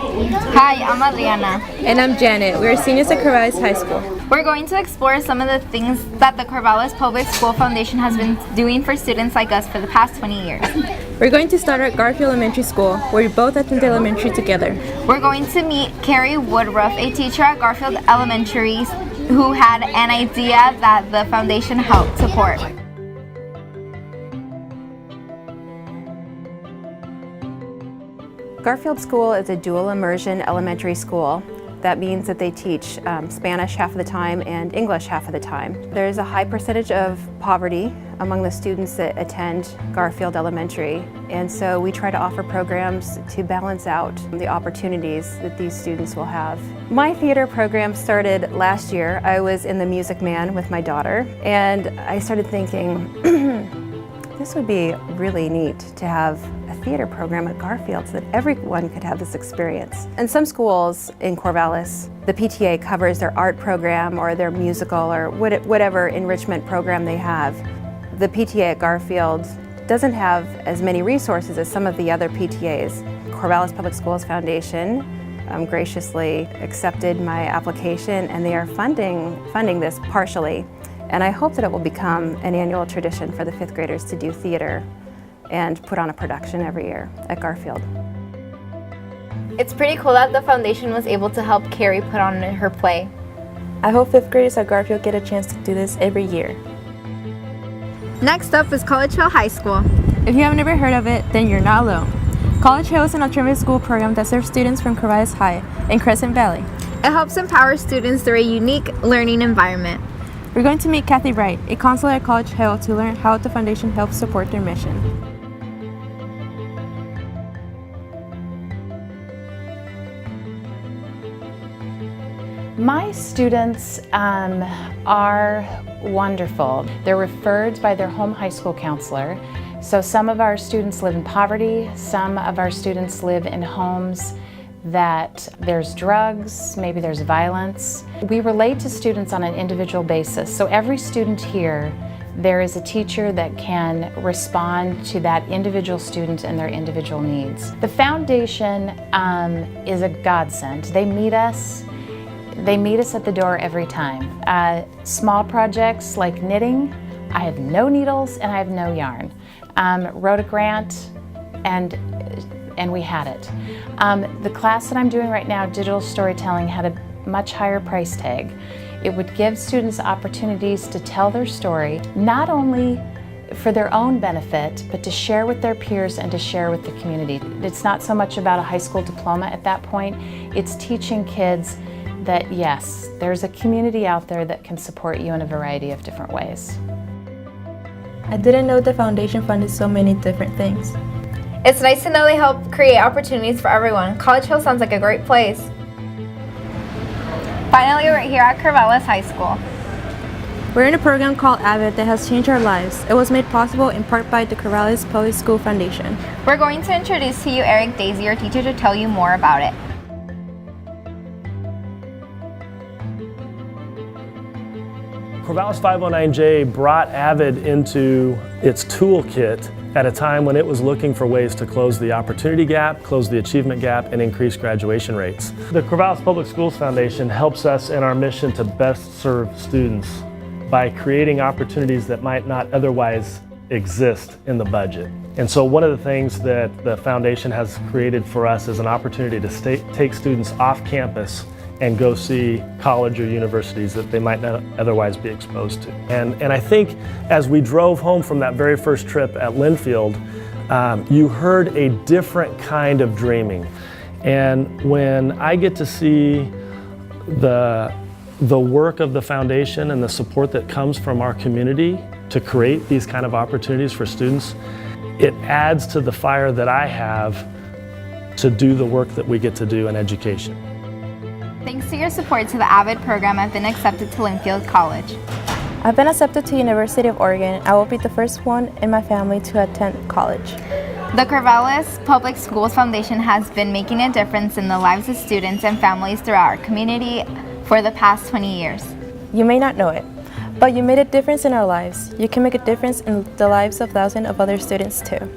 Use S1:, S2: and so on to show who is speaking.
S1: Hi, I'm Adriana.
S2: And I'm Janet. We are seniors at Corvallis High School.
S1: We're going to explore some of the things that the Corvallis Public Schools Foundation has been doing for students like us for the past 20 years.
S2: We're going to start at Garfield Elementary School, where we both attend elementary together.
S1: We're going to meet Karrie Woodruff, a teacher at Garfield Elementary who had an idea that the foundation helped support.
S3: Garfield School is a dual immersion elementary school. That means that they teach Spanish half of the time and English half of the time. There's a high percentage of poverty among the students that attend Garfield Elementary, and so we try to offer programs to balance out the opportunities that these students will have. My theater program started last year. I was in the Music Man with my daughter, and I started thinking, this would be really neat to have a theater program at Garfield so that everyone could have this experience. In some schools in Corvallis, the PTA covers their art program or their musical or whatever enrichment program they have. The PTA at Garfield doesn't have as many resources as some of the other PTAs. Corvallis Public Schools Foundation graciously accepted my application, and they are funding this partially. And I hope that it will become an annual tradition for the fifth graders to do theater and put on a production every year at Garfield.
S1: It's pretty cool that the foundation was able to help Karrie put on her play.
S2: I hope fifth graders at Garfield get a chance to do this every year.
S1: Next up is College Hill High School.
S2: If you have never heard of it, then you're not alone. College Hill is an alternative school program that serves students from Corvallis High in Crescent Valley.
S1: It helps empower students through a unique learning environment.
S2: We're going to meet Cathy Wright, a counselor at College Hill, to learn how the foundation helps support their mission.
S4: My students are wonderful. They're referred by their home high school counselor. So some of our students live in poverty, some of our students live in homes that there's drugs, maybe there's violence. We relate to students on an individual basis. So every student here, there is a teacher that can respond to that individual student and their individual needs. The foundation is a godsend. They meet us at the door every time. Small projects like knitting, I have no needles and I have no yarn. Wrote a grant and we had it. The class that I'm doing right now, digital storytelling, had a much higher price tag. It would give students opportunities to tell their story, not only for their own benefit, but to share with their peers and to share with the community. It's not so much about a high school diploma at that point, it's teaching kids that yes, there's a community out there that can support you in a variety of different ways.
S2: I didn't know the foundation funded so many different things.
S1: It's nice to know they help create opportunities for everyone. College Hill sounds like a great place. Finally, we're here at Corvallis High School.
S2: We're in a program called AVID that has changed our lives. It was made possible in part by the Corvallis Public Schools Foundation.
S1: We're going to introduce to you Eric Dazey, our teacher, to tell you more about it.
S5: Corvallis 509J brought AVID into its toolkit at a time when it was looking for ways to close the opportunity gap, close the achievement gap, and increase graduation rates. The Corvallis Public Schools Foundation helps us in our mission to best serve students by creating opportunities that might not otherwise exist in the budget. And so one of the things that the foundation has created for us is an opportunity to take students off campus and go see college or universities that they might not otherwise be exposed to. And I think as we drove home from that very first trip at Linfield, you heard a different kind of dreaming. And when I get to see the work of the foundation and the support that comes from our community to create these kind of opportunities for students, it adds to the fire that I have to do the work that we get to do in education.
S1: Thanks to your support to the AVID program, I've been accepted to Linfield College.
S2: I've been accepted to University of Oregon. I will be the first one in my family to attend college.
S1: The Corvallis Public Schools Foundation has been making a difference in the lives of students and families throughout our community for the past 20 years.
S2: You may not know it, but you made a difference in our lives. You can make a difference in the lives of thousands of other students too.